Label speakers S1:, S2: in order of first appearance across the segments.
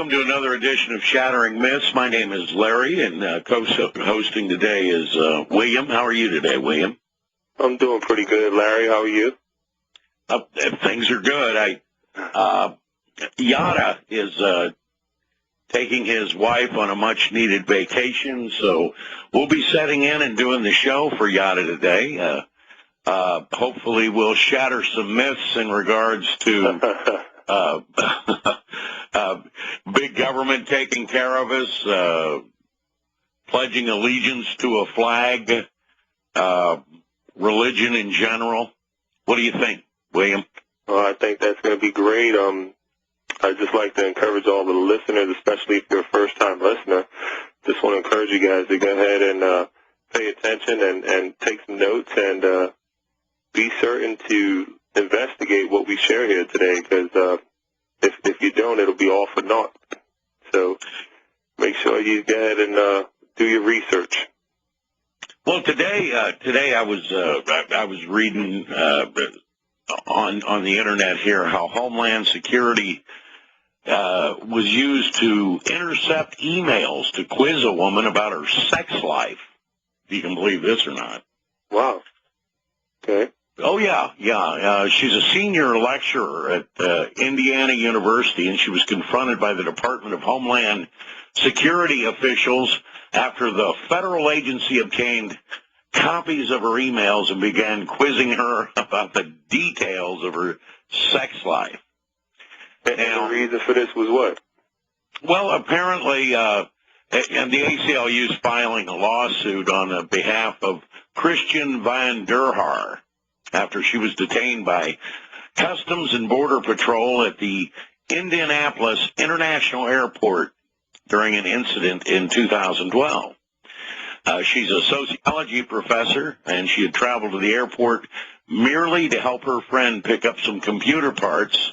S1: Welcome to another edition of Shattering Myths. My name is Larry, and co-hosting today is William. How are you today, William?
S2: I'm doing pretty good, Larry. How are you?
S1: Things are good. Yahowah is taking his wife on a much-needed vacation, so we'll be setting in and doing the show for Yahowah today. Hopefully we'll shatter some myths in regards to big government taking care of us, pledging allegiance to a flag, religion in general. What do you think, William?
S2: Well, I think that's going to be great. I'd just like to encourage all the listeners, especially if you're a first-time listener, just want to encourage you guys to go ahead and pay attention and take some notes and be certain to investigate what we share here today, because if you don't, it'll be all for naught. So make sure you go ahead and do your research.
S1: Well, today I was reading on the internet here how Homeland Security was used to intercept emails to quiz a woman about her sex life. If you can believe this or not.
S2: Wow. Okay.
S1: Oh, yeah. She's a senior lecturer at Indiana University, and she was confronted by the Department of Homeland Security officials after the federal agency obtained copies of her emails and began quizzing her about the details of her sex life.
S2: And the reason for this was what?
S1: Well, apparently, and the ACLU is filing a lawsuit on behalf of Christian Van der Haar after she was detained by Customs and Border Patrol at the Indianapolis International Airport during an incident in 2012. She's a sociology professor, and she had traveled to the airport merely to help her friend pick up some computer parts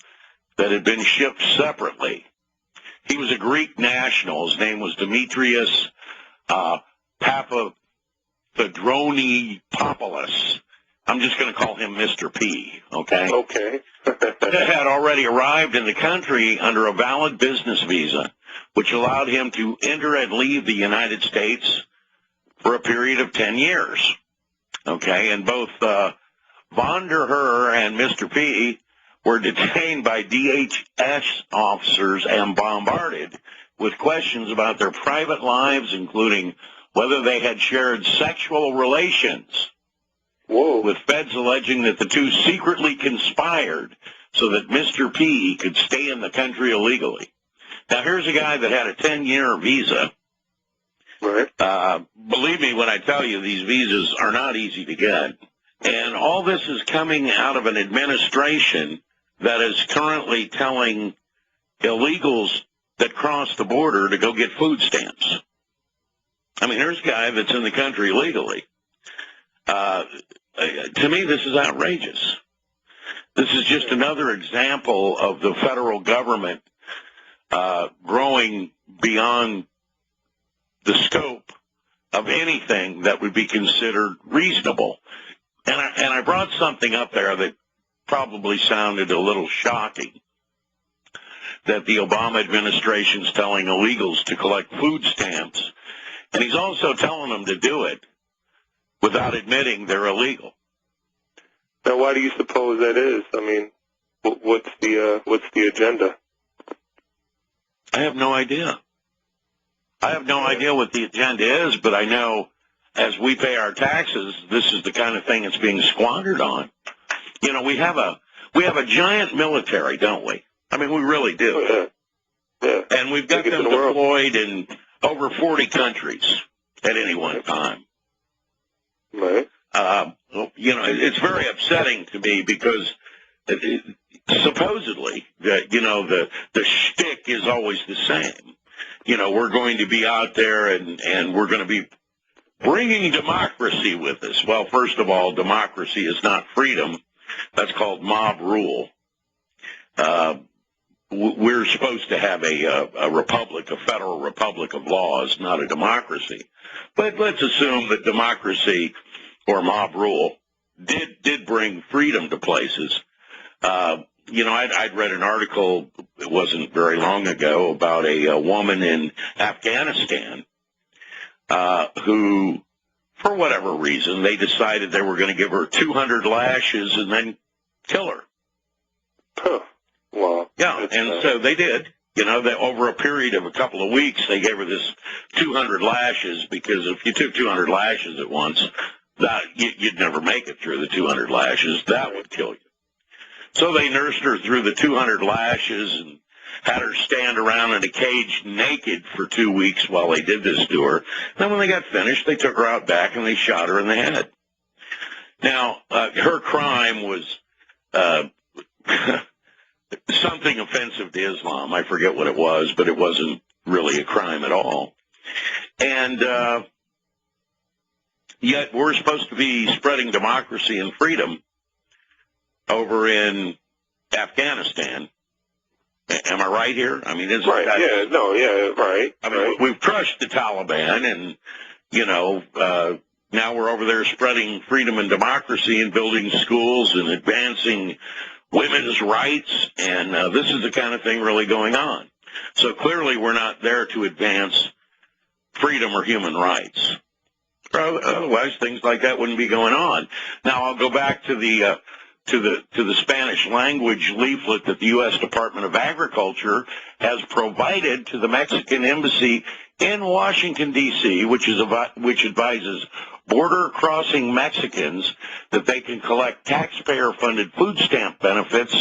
S1: that had been shipped separately. He was a Greek national. His name was Demetrius Papadronopoulos. I'm just going to call him Mr. P, okay?
S2: Okay.
S1: Had already arrived in the country under a valid business visa, which allowed him to enter and leave the United States for a period of 10 years, okay? And both Van der Haar and Mr. P were detained by DHS officers and bombarded with questions about their private lives, including whether they had shared sexual relations.
S2: Whoa.
S1: With feds alleging that the two secretly conspired so that Mr. P could stay in the country illegally. Now, here's a guy that had a 10-year visa.
S2: Right.
S1: Believe me when I tell you, these visas are not easy to get. And all this is coming out of an administration that is currently telling illegals that cross the border to go get food stamps. I mean, here's a guy that's in the country legally. To me, this is outrageous. This is just another example of the federal government growing beyond the scope of anything that would be considered reasonable. And I brought something up there that probably sounded a little shocking, that the Obama administration's telling illegals to collect food stamps, and he's also telling them to do it without admitting they're illegal.
S2: Now, why do you suppose that is? I mean, what's the agenda?
S1: I have no idea. I have no idea what the agenda is, but I know as we pay our taxes, this is the kind of thing that's being squandered on. You know, we have a giant military, don't we? I mean, we really do.
S2: Yeah.
S1: And we've got them deployed in over 40 countries at any one time.
S2: Right.
S1: You know, it's very upsetting to me because supposedly, the shtick is always the same. You know, we're going to be out there and we're going to be bringing democracy with us. Well, first of all, democracy is not freedom. That's called mob rule. We're supposed to have a republic, a federal republic of laws, not a democracy. But let's assume that democracy or mob rule did bring freedom to places. I'd read an article, it wasn't very long ago, about a woman in Afghanistan who, for whatever reason, they decided they were going to give her 200 lashes and then kill her.
S2: Huh. Wow.
S1: Yeah, and so they did. That over a period of a couple of weeks, they gave her this 200 lashes, because if you took 200 lashes at once, you'd never make it through the 200 lashes. That would kill you. So they nursed her through the 200 lashes and had her stand around in a cage naked for 2 weeks while they did this to her. Then when they got finished, they took her out back and they shot her in the head. Now, her crime was something offensive to Islam. I forget what it was, but it wasn't really a crime at all. And yet we're supposed to be spreading democracy and freedom over in Afghanistan. Am I right here? I mean, isn't
S2: right?
S1: That,
S2: yeah, no, yeah, right.
S1: I mean,
S2: right.
S1: We've crushed the Taliban, and now we're over there spreading freedom and democracy and building schools and advancing women's rights, and this is the kind of thing really going on. So clearly, we're not there to advance freedom or human rights. Otherwise, things like that wouldn't be going on. Now, I'll go back to the Spanish language leaflet that the U.S. Department of Agriculture has provided to the Mexican embassy in Washington, D.C., which advises border-crossing Mexicans that they can collect taxpayer-funded food stamp benefits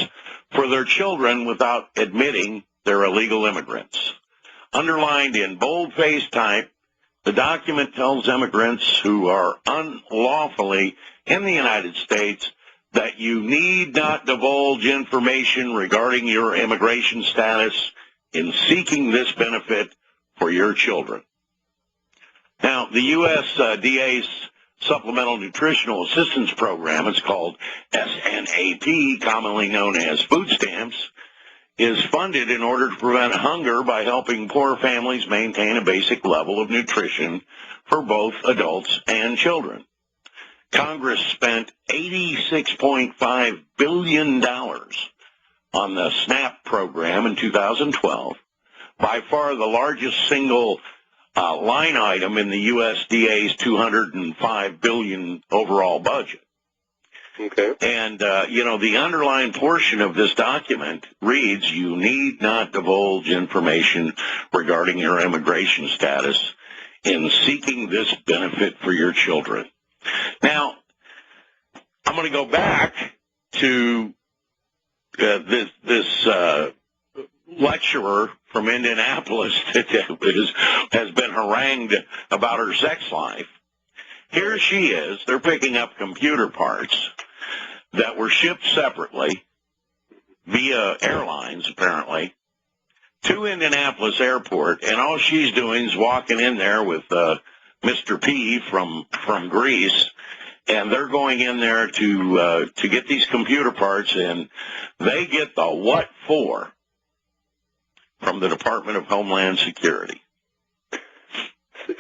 S1: for their children without admitting they're illegal immigrants. Underlined in bold-faced type, the document tells immigrants who are unlawfully in the United States that you need not divulge information regarding your immigration status in seeking this benefit for your children. Now, the USDA's Supplemental Nutritional Assistance Program, it's called SNAP, commonly known as food stamps, is funded in order to prevent hunger by helping poor families maintain a basic level of nutrition for both adults and children. Congress spent $86.5 billion on the SNAP program in 2012, by far the largest single line item in the USDA's $205 billion overall budget.
S2: Okay.
S1: And, the underlying portion of this document reads, you need not divulge information regarding your immigration status in seeking this benefit for your children. Now, I'm going to go back to this lecturer from Indianapolis that has been harangued about her sex life. Here she is. They're picking up computer parts that were shipped separately via airlines, apparently, to Indianapolis Airport, and all she's doing is walking in there with Mr. P from Greece, and they're going in there to get these computer parts, and they get the what for from the Department of Homeland Security.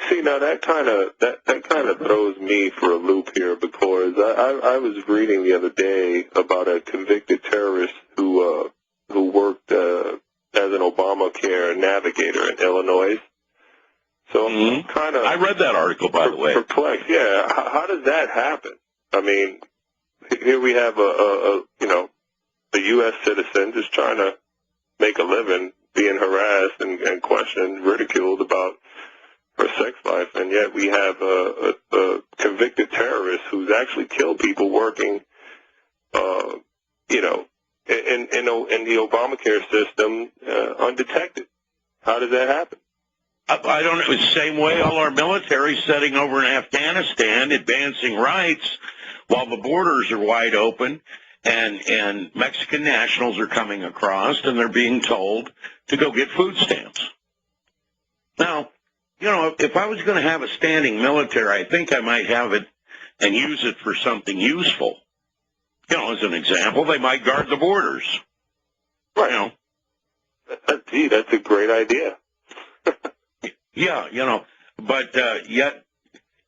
S2: See, now that kind of throws me for a loop here, because I was reading the other day about a convicted terrorist who worked as an Obamacare navigator in Illinois. So I'm kind of,
S1: I read that article, by the way.
S2: Perplexed. Yeah, how does that happen? I mean, here we have a U.S. citizen just trying to make a living, being harassed and questioned, ridiculed about her sex life, and yet we have a convicted terrorist who's actually killed people working, in the Obamacare system undetected. How does that happen?
S1: I don't know. It's the same way all our military setting over in Afghanistan, advancing rights, while the borders are wide open, and Mexican nationals are coming across, and they're being told to go get food stamps. Now, if I was going to have a standing military, I think I might have it and use it for something useful. As an example, they might guard the borders.
S2: Right. Gee, that's a great idea.
S1: Yeah, but yet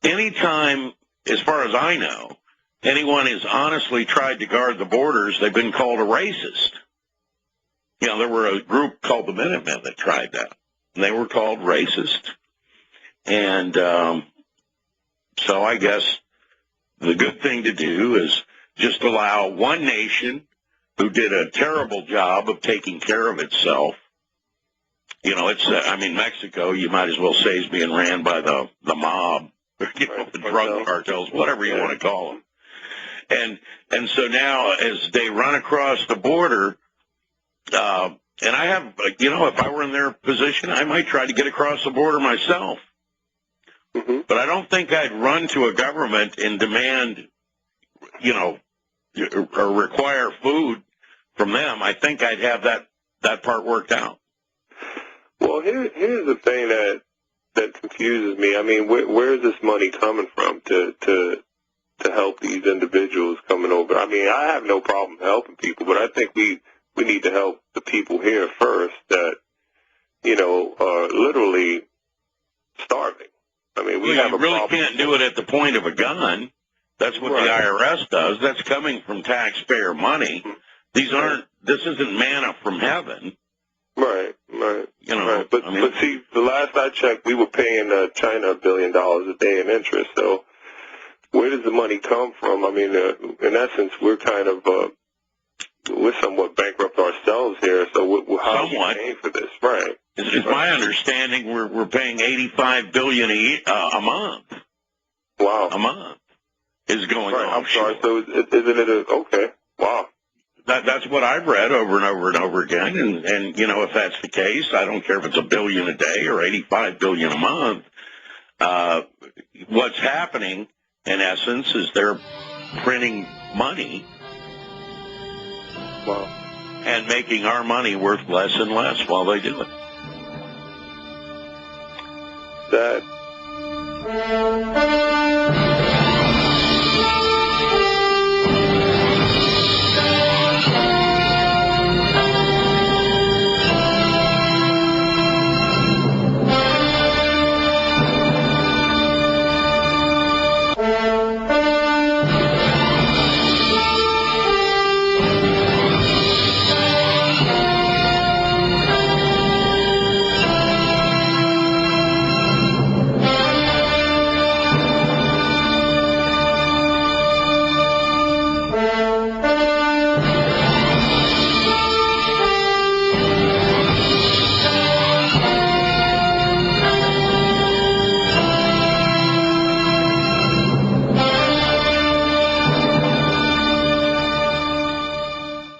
S1: anytime, as far as I know, anyone has honestly tried to guard the borders, they've been called a racist. You know, there were a group called the Minutemen that tried that, and they were called racist. And so I guess the good thing to do is just allow one nation who did a terrible job of taking care of itself. You know, it's, I mean, Mexico, you might as well say, is being ran by the mob, you know, the drug cartels, whatever you want to call them. And so now as they run across the border, and I have, you know, if I were in their position, I might try to get across the border myself.
S2: Mm-hmm.
S1: But I don't think I'd run to a government and demand, you know, or require food from them. I think I'd have that part worked out.
S2: Well, here's the thing that confuses me. I mean, where is this money coming from to help these individuals coming over? I mean, I have no problem helping people, but I think we need to help the people here first that, you know, are literally starving. I mean, we have a problem.
S1: You really can't do it at the point of a gun. That's what the IRS does. That's coming from taxpayer money. This isn't manna from heaven.
S2: Right.
S1: You know,
S2: right. But see, the last I checked, we were paying China $1 billion a day in interest. So where does the money come from? I mean, in essence, we're kind of we're somewhat bankrupt ourselves here. So how are we paying for this? Right.
S1: It's my understanding we're paying $85 billion a month.
S2: Wow.
S1: A month is going on.
S2: I'm sorry. So isn't it okay? Wow.
S1: That's what I've read over and over and over again. And you know, if that's the case, I don't care if it's $1 billion a day or $85 billion a month. What's happening, in essence, is they're printing money.
S2: Wow.
S1: And making our money worth less and less while they do it.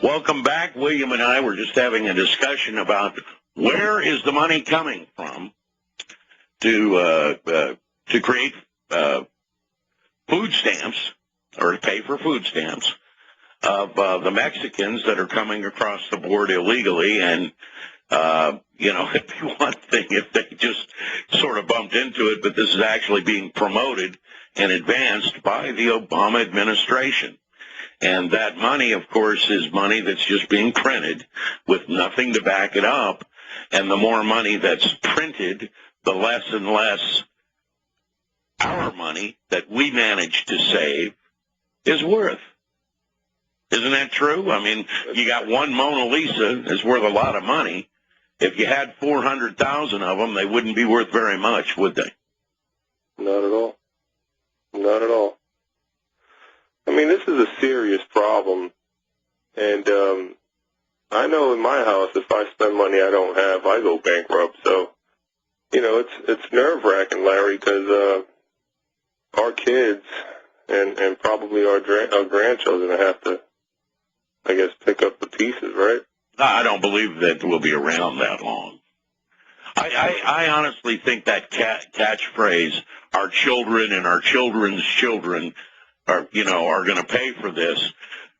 S1: Welcome back. William and I were just having a discussion about where is the money coming from to create food stamps or to pay for food stamps of the Mexicans that are coming across the board illegally. And you know, it'd be one thing if they just sort of bumped into it, but this is actually being promoted and advanced by the Obama administration. And that money, of course, is money that's just being printed with nothing to back it up. And the more money that's printed, the less and less our money that we manage to save is worth. Isn't that true? I mean, you got one Mona Lisa is worth a lot of money. If you had 400,000 of them, they wouldn't be worth very much, would they?
S2: Not at all. Not at all. I mean, this is a serious problem, and I know in my house, if I spend money I don't have, I go bankrupt. So, you know, it's nerve-wracking, Larry, because our kids and probably our grandchildren have to, I guess, pick up the pieces, right?
S1: I don't believe that we'll be around that long. I honestly think that catchphrase, our children and our children's children are going to pay for this,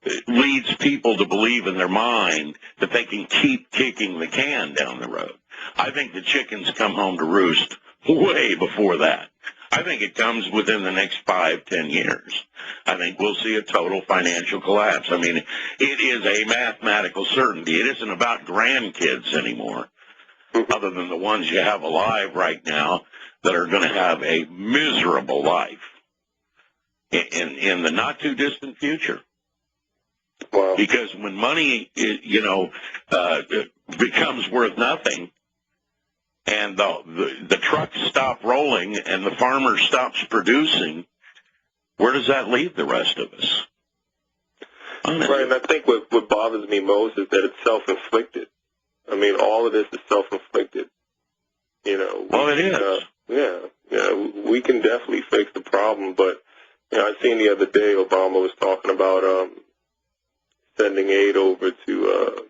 S1: it leads people to believe in their mind that they can keep kicking the can down the road. I think the chickens come home to roost way before that. I think it comes within the next 5-10 years. I think we'll see a total financial collapse. I mean, it is a mathematical certainty. It isn't about grandkids anymore, other than the ones you have alive right now that are going to have a miserable life in the not-too-distant future.
S2: Wow.
S1: Because when money, becomes worth nothing, and the trucks stop rolling and the farmer stops producing, where does that leave the rest of us?
S2: Right, and I think what bothers me most is that it's self-inflicted. I mean, all of this is self-inflicted.
S1: Well, it is.
S2: We can definitely fix the problem, but I seen the other day Obama was talking about sending aid over to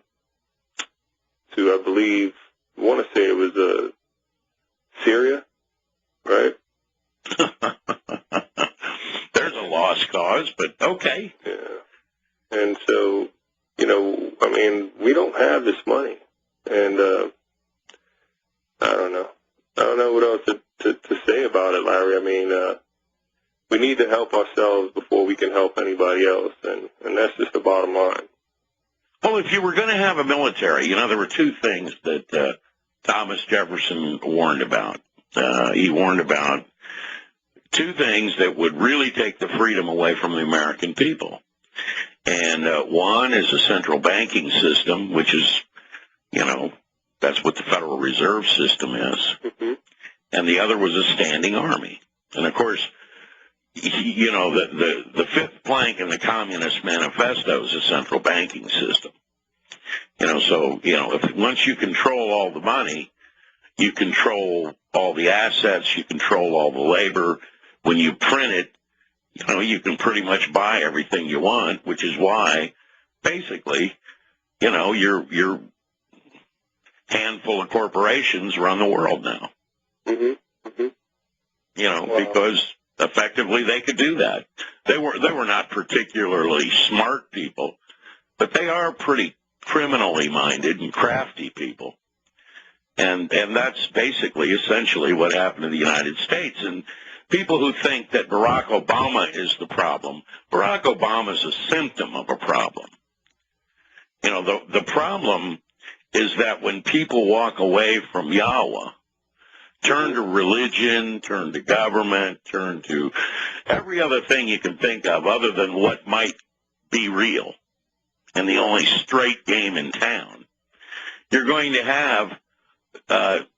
S2: I believe, I want to say it was Syria, right?
S1: There's a lost cause, but okay.
S2: Yeah. And so, I mean, we don't have this money, and I don't know. I don't know what else to say about it, Larry. I mean, we need to help ourselves before we can help anybody else, and that's just the bottom line.
S1: Well, if you were going to have a military, there were two things that Thomas Jefferson warned about. He warned about two things that would really take the freedom away from the American people. And one is a central banking system, which is, that's what the Federal Reserve System is.
S2: Mm-hmm.
S1: And the other was a standing army. And, of course, the fifth plank in the Communist Manifesto is a central banking system. Once you control all the money, you control all the assets, you control all the labor. When you print it, you can pretty much buy everything you want, which is why, basically, your handful of corporations run the world now.
S2: Mm-hmm. Mm-hmm. Wow.
S1: Because effectively they could do that. They were not particularly smart people, but they are pretty criminally minded and crafty people. And that's basically essentially what happened in the United States. And people who think that Barack Obama is the problem, Barack Obama is a symptom of a problem. The problem is that when people walk away from Yahowah, turn to religion, turn to government, turn to every other thing you can think of other than what might be real and the only straight game in town, you're going to have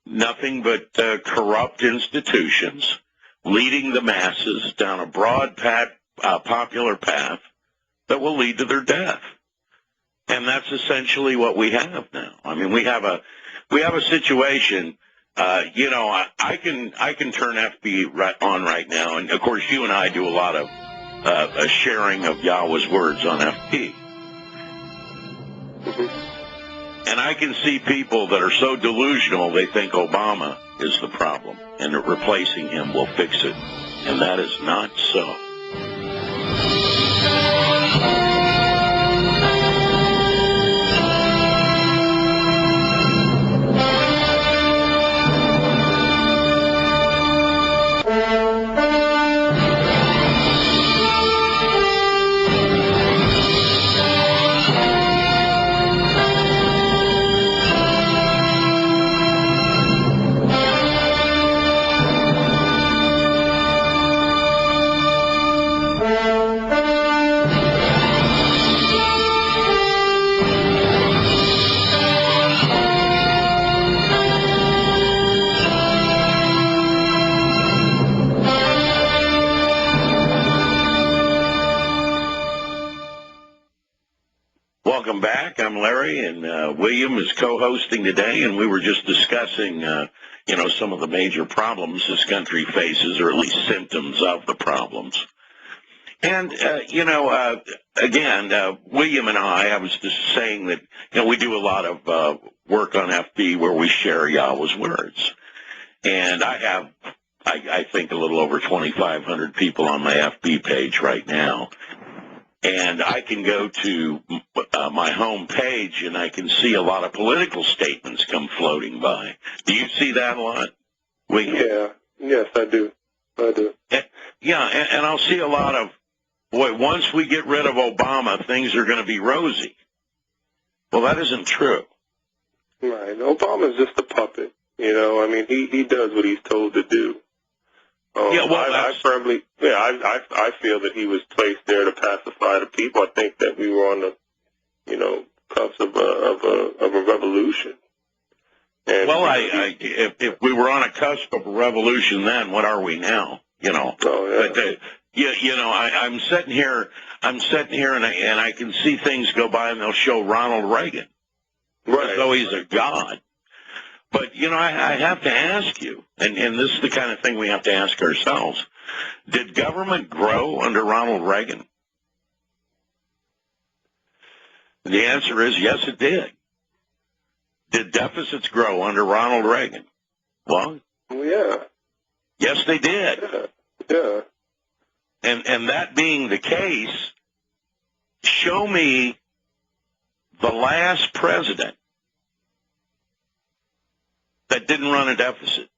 S1: nothing but corrupt institutions leading the masses down a broad popular path that will lead to their death. And that's essentially what we have now. I mean, we have a situation. I can turn FB on right now, and of course, you and I do a lot of a sharing of Yahweh's words on FB.
S2: Mm-hmm.
S1: And I can see people that are so delusional they think Obama is the problem, and that replacing him will fix it, and that is not so. Welcome back. I'm Larry, and William is co-hosting today, and we were just discussing, some of the major problems this country faces, or at least symptoms of the problems. And, again, William and I was just saying that, we do a lot of work on FB where we share Yahweh's words. And I have, I think, a little over 2,500 people on my FB page right now. And I can go to my home page, and I can see a lot of political statements come floating by. Do you see that a lot, William?
S2: Yeah. Yes, I do.
S1: Yeah, and I'll see a lot of, boy, once we get rid of Obama, things are going to be rosy. Well, that isn't true.
S2: Right. Obama's just a puppet. I mean, he does what he's told to do. I feel that he was placed there to pacify the people. I think that we were on the, cusp of a revolution. And
S1: if we were on a cusp of a revolution then, what are we now?
S2: Oh, yeah.
S1: I'm sitting here, and I can see things go by, and they'll show Ronald Reagan,
S2: right,
S1: as though he's a god. But I have to ask you, and this is the kind of thing we have to ask ourselves: did government grow under Ronald Reagan? The answer is yes, it did. Did deficits grow under Ronald Reagan? Well,
S2: yeah.
S1: Yes, they did.
S2: Yeah.
S1: And that being the case, show me the last president that didn't run a deficit.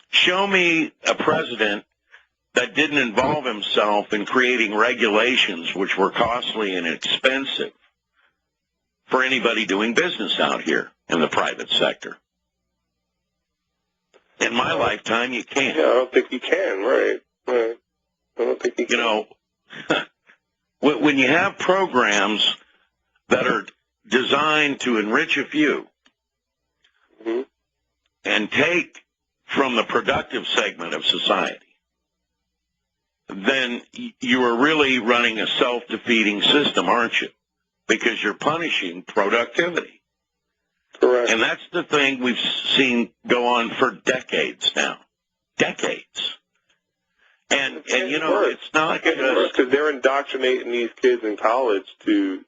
S1: Show me a president that didn't involve himself in creating regulations which were costly and expensive for anybody doing business out here in the private sector. In my lifetime, you can't.
S2: Yeah, I don't think you can, right. I don't think you can.
S1: When you have programs that are designed to enrich a few
S2: mm-hmm.
S1: and take from the productive segment of society, then you are really running a self-defeating system, aren't you? Because you're punishing productivity.
S2: Correct.
S1: And that's the thing we've seen go on for decades now. Decades. And it's not just...
S2: Because they're indoctrinating these kids in college to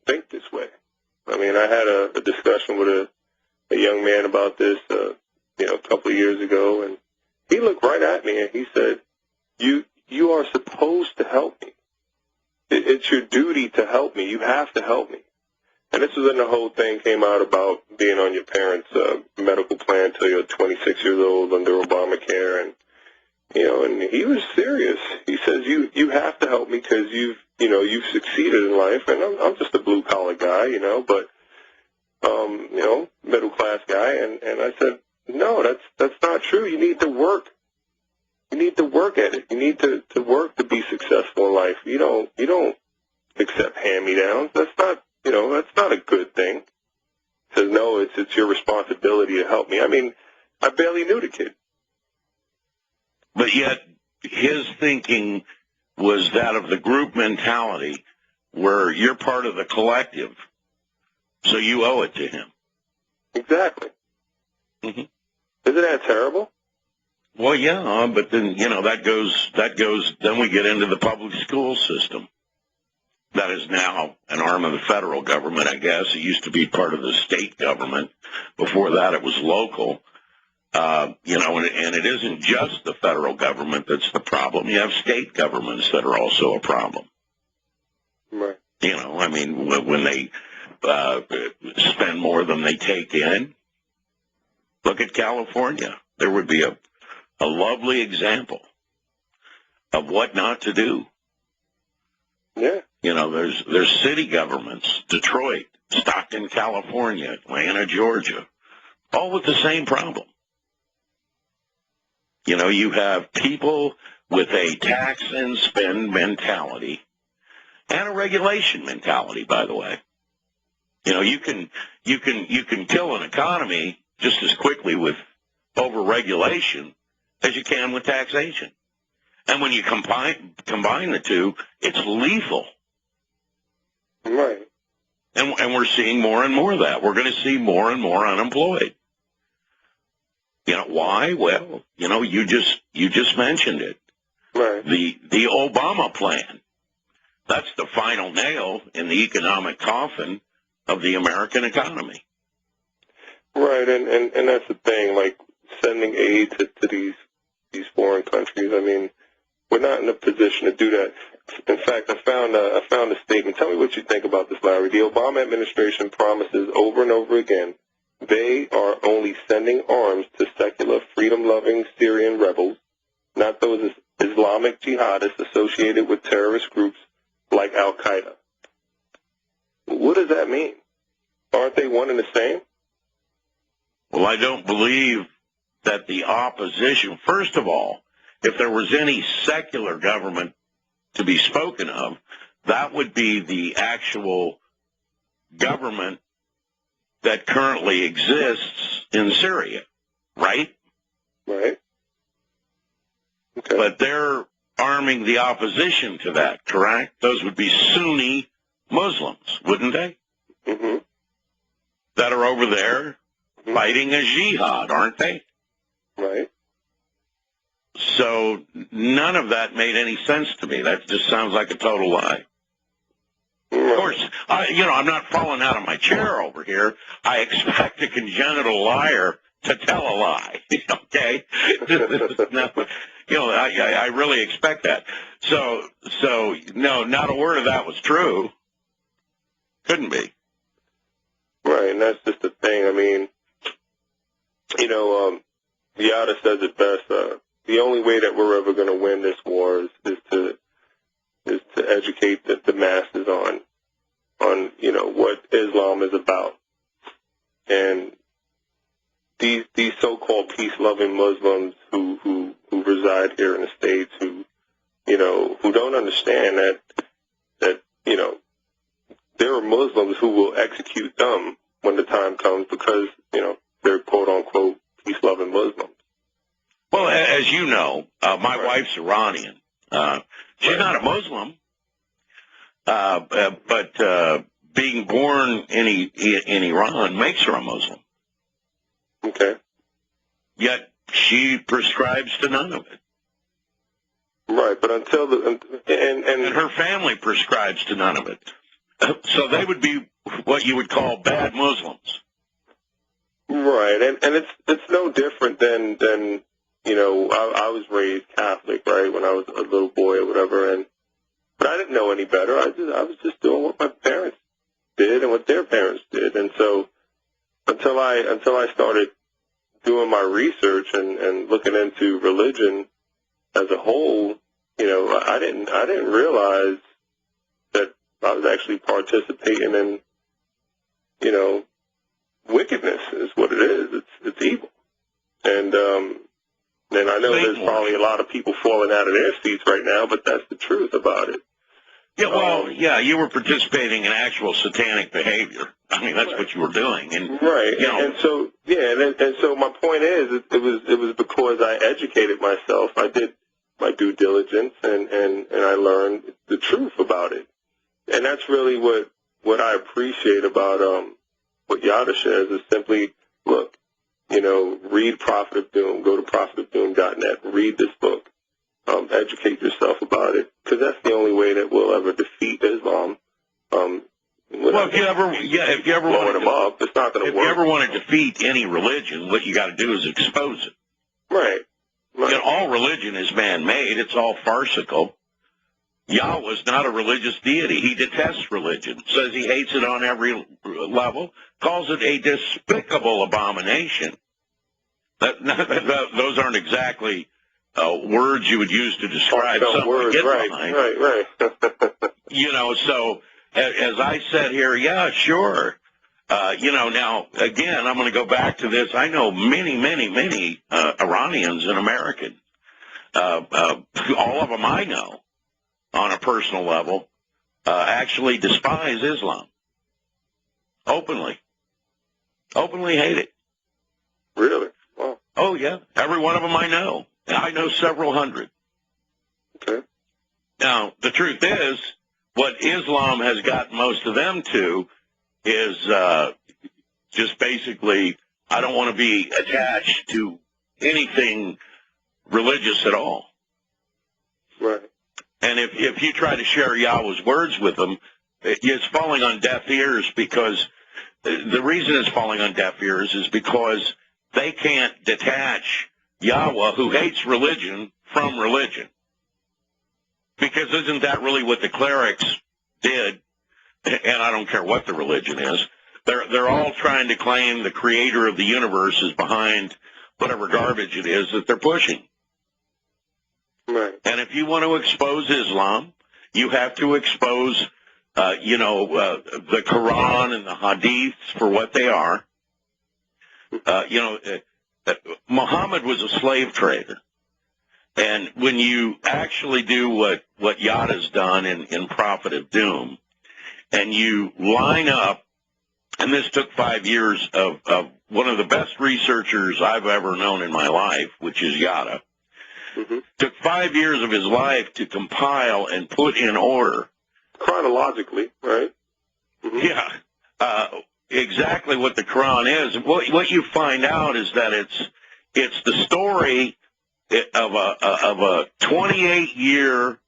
S2: think this way. I mean, I had a discussion with a young man about this, a couple of years ago, and he looked right at me and he said, you are supposed to help me. It's your duty to help me. You have to help me. And this was when the whole thing came out about being on your parents' medical plan until you're 26 years old under Obamacare, and and he was serious. He says you have to help me because you've succeeded in life, and I'm just a blue collar guy, but middle class guy, and I said no, that's not true. You need to work. You need to work at it. You need to work to be successful in life. You don't accept hand-me-downs. That's not a good thing. He says, no, it's your responsibility to help me. I mean, I barely knew the kid.
S1: But yet, his thinking was that of the group mentality where you're part of the collective, so you owe it to him.
S2: Exactly.
S1: Mm-hmm.
S2: Isn't that terrible?
S1: Well, yeah, but then, that goes, then we get into the public school system. That is now an arm of the federal government, I guess. It used to be part of the state government. Before that, it was local. And it isn't just the federal government that's the problem. You have state governments that are also a problem.
S2: Right.
S1: When they spend more than they take in. Look at California. There would be a lovely example of what not to do.
S2: Yeah.
S1: There's city governments, Detroit, Stockton, California, Atlanta, Georgia, all with the same problem. You have people with a tax and spend mentality and a regulation mentality, by the way. You can kill an economy just as quickly with overregulation as you can with taxation. And when you combine the two, it's lethal.
S2: Right.
S1: And we're seeing more and more of that. We're going to see more and more unemployed. Why? Well, you just mentioned it.
S2: Right.
S1: The Obama plan. That's the final nail in the economic coffin of the American economy.
S2: Right, and that's the thing, like sending aid to these foreign countries. I mean, we're not in a position to do that. In fact, I found a statement. Tell me what you think about this, Larry. The Obama administration promises over and over again they are only sending arms to secular, freedom-loving Syrian rebels, not those Islamic jihadists associated with terrorist groups like al-Qaeda. What does that mean? Aren't they one and the same?
S1: Well, I don't believe that the opposition, first of all, if there was any secular government to be spoken of, that would be the actual government that currently exists in Syria, right?
S2: Right. Okay.
S1: But they're arming the opposition to that, correct? Those would be Sunni Muslims, wouldn't they?
S2: Mm-hmm.
S1: That are over there fighting a jihad, aren't they?
S2: Right.
S1: So none of that made any sense to me. That just sounds like a total lie.
S2: Right.
S1: Of course, I'm not falling out of my chair over here. I expect a congenital liar to tell a lie. Okay, I really expect that. So no, not a word of that was true. Couldn't be.
S2: Right, and that's just the thing. I mean, Yahowah says it best. The only way that we're ever going to win this war is to educate the masses on what Islam is about. And these so-called peace-loving Muslims who reside here in the States, who don't understand that there are Muslims who will execute them when the time comes because they're quote-unquote peace-loving Muslims.
S1: Well, as you know, my wife's Iranian. She's not a Muslim, but being born in Iran makes her a Muslim.
S2: Okay.
S1: Yet she prescribes to none of it.
S2: Right, but until
S1: and her family prescribes to none of it. So they would be what you would call bad Muslims.
S2: Right, and it's no different than I was raised Catholic, right, when I was a little boy or whatever, but I didn't know any better. I was just doing what my parents did and what their parents did, and so until I started doing my research and looking into religion as a whole, I didn't realize that I was actually participating in, wickedness is what it is. It's evil, and I know there's probably a lot of people falling out of their seats right now, but that's the truth about it.
S1: Yeah, well, you were participating in actual satanic behavior. I mean, that's what you were doing, and
S2: and so and so my point is, it was because I educated myself. I did my due diligence, and I learned the truth about it, and that's really what I appreciate about what Yahowah shares is simply look. Read Prophet of Doom. Go to prophetofdoom.net. Read this book. Educate yourself about it, because that's the only way that we'll ever defeat Islam.
S1: Well, if you ever want
S2: them up, it's not going to work.
S1: If you ever want to defeat any religion, what you got to do is expose it.
S2: Right.
S1: All religion is man-made. It's all farcical. Yahweh is not a religious deity. He detests religion, says he hates it on every level, calls it a despicable abomination. Those aren't exactly words you would use to describe something to get behind.
S2: Right.
S1: So as I said here, yeah, sure. Now, again, I'm going to go back to this. I know many Iranians and Americans. All of them I know on a personal level actually despise Islam. Openly hate it.
S2: Really? Wow.
S1: Oh, yeah. Every one of them I know. I know several hundred.
S2: Okay.
S1: Now, the truth is, what Islam has got most of them to is just basically, I don't want to be attached to anything religious at all.
S2: Right.
S1: And if you try to share Yahweh's words with them, it's falling on deaf ears, because the reason it's falling on deaf ears is because they can't detach Yahweh, who hates religion, from religion. Because isn't that really what the clerics did? And I don't care what the religion is. They're all trying to claim the creator of the universe is behind whatever garbage it is that they're pushing.
S2: Right.
S1: And if you want to expose Islam, you have to expose, the Quran and the Hadiths for what they are. Muhammad was a slave trader. And when you actually do what Yahowah's done in Prophet of Doom, and you line up, and this took 5 years of one of the best researchers I've ever known in my life, which is Yahowah, took 5 years of his life to compile and put in order.
S2: Chronologically, right?
S1: Yeah, exactly what the Quran is. What you find out is that it's the story of a 28-year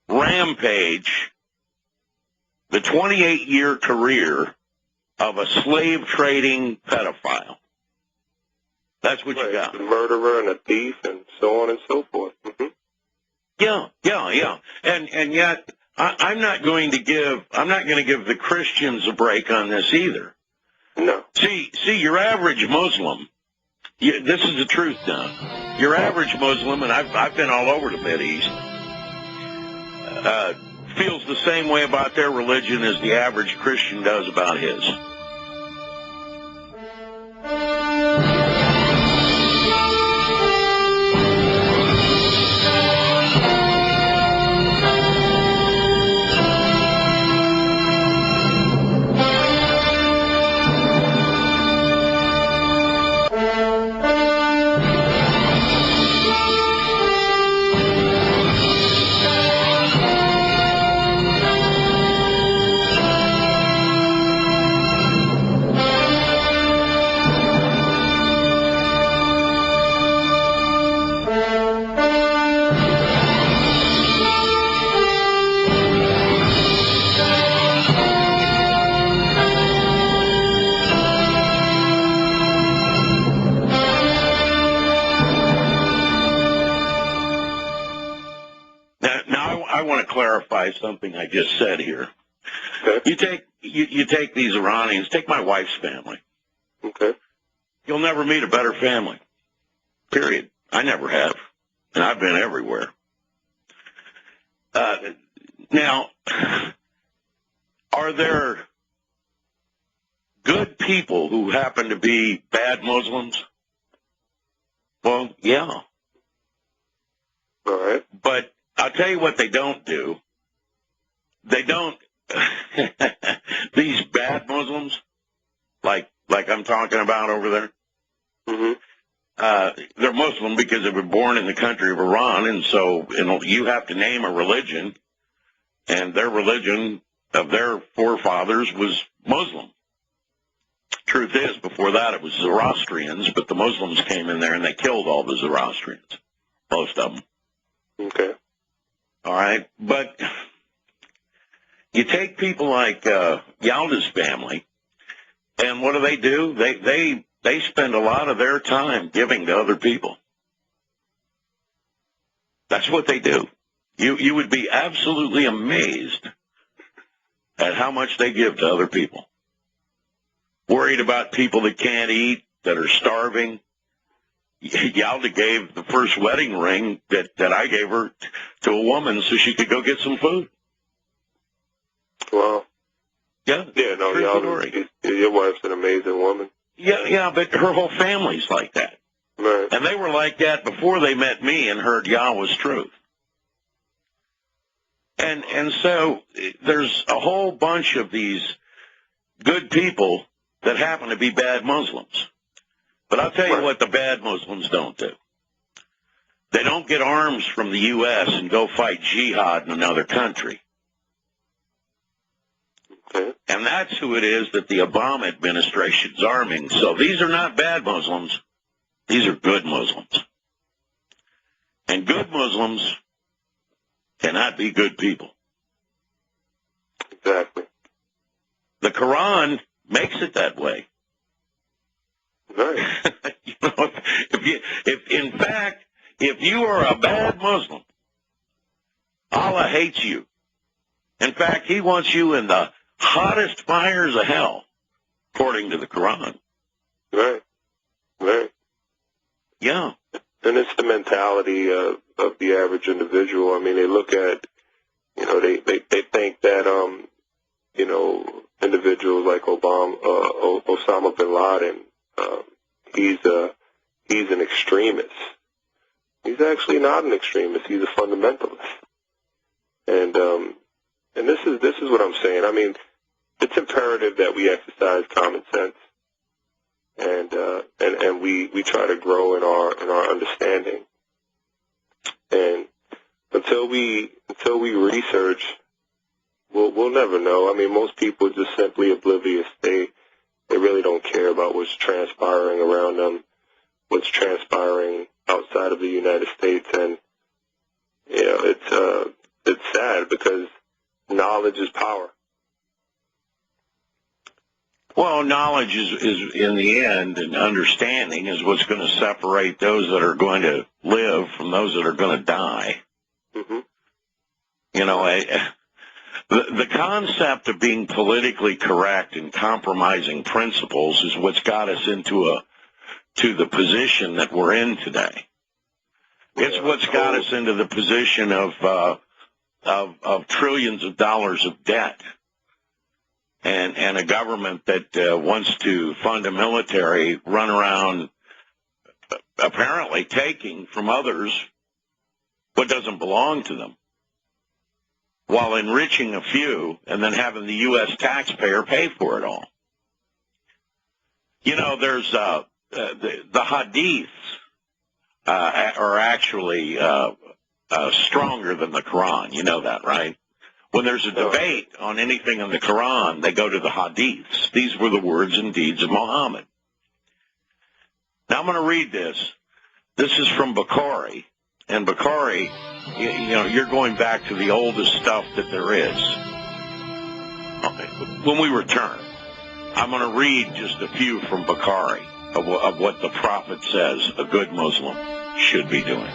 S1: rampage, the 28-year career of a slave trading pedophile. That's what you got.
S2: A murderer and a thief and so on and so forth.
S1: Yeah. And yet I'm not going to give the Christians a break on this either.
S2: No.
S1: See, your average Muslim, this is the truth now. Your average Muslim, and I've been all over the Mideast, feels the same way about their religion as the average Christian does about his. I want to clarify something I just said here.
S2: Okay.
S1: You take these Iranians, take my wife's family.
S2: Okay.
S1: You'll never meet a better family. Period. I never have. And I've been everywhere. Now, are there good people who happen to be bad Muslims? Well, yeah.
S2: All right.
S1: But I'll tell you what they don't do. They don't, these bad Muslims, like I'm talking about over there, they're Muslim because they were born in the country of Iran, and so you have to name a religion, and their religion of their forefathers was Muslim. Truth is, before that it was Zoroastrians, but the Muslims came in there and they killed all the Zoroastrians, most of them.
S2: Okay.
S1: All right, but you take people like Yahowah's family, and what do? They spend a lot of their time giving to other people. That's what they do. You would be absolutely amazed at how much they give to other people. Worried about people that can't eat, that are starving. Yahowah gave the first wedding ring that I gave her to a woman so she could go get some food.
S2: Wow.
S1: Yeah.
S2: Yeah, no, Yahowah, your wife's an amazing woman.
S1: Yeah, but her whole family's like that.
S2: Right.
S1: And they were like that before they met me and heard Yahowah's truth. And so there's a whole bunch of these good people that happen to be bad Muslims. But I'll tell you what the bad Muslims don't do. They don't get arms from the U.S. and go fight jihad in another country.
S2: Okay.
S1: And that's who it is that the Obama administration's arming. So these are not bad Muslims. These are good Muslims. And good Muslims cannot be good people.
S2: Exactly.
S1: The Quran makes it that way.
S2: Right.
S1: If you are a bad Muslim, Allah hates you. In fact, He wants you in the hottest fires of hell, according to the Quran.
S2: Right. Right.
S1: Yeah.
S2: And it's the mentality of the average individual. I mean, they look at, they think that, individuals like Osama bin Laden, he's he's an extremist. He's actually not an extremist. He's a fundamentalist. And this is what I'm saying. I mean, it's imperative that we exercise common sense, and we try to grow in our understanding. And until we research, we'll never know. I mean, most people are just simply oblivious. They really don't care about what's transpiring around them, what's transpiring outside of the United States, and you know, it's sad because knowledge is power.
S1: Well, knowledge is in the end, and understanding is what's going to separate those that are going to live from those that are going to die.
S2: Mm-hmm.
S1: You know, the concept of being politically correct and compromising principles is what's got us to the position that we're in today. It's what's got us into the position of trillions of dollars of debt. And a government that wants to fund a military, run around apparently taking from others what doesn't belong to them, while enriching a few and then having the U.S. taxpayer pay for it all. You know, there's the hadiths are actually stronger than the Quran. You know that, right? When there's a debate on anything in the Quran, they go to the hadiths. These were the words and deeds of Muhammad. Now I'm going to read this. This is from Bakari. And Bakari, you know, you're going back to the oldest stuff that there is. Okay. When we return, I'm going to read just a few from Bakari of what the Prophet says a good Muslim should be doing.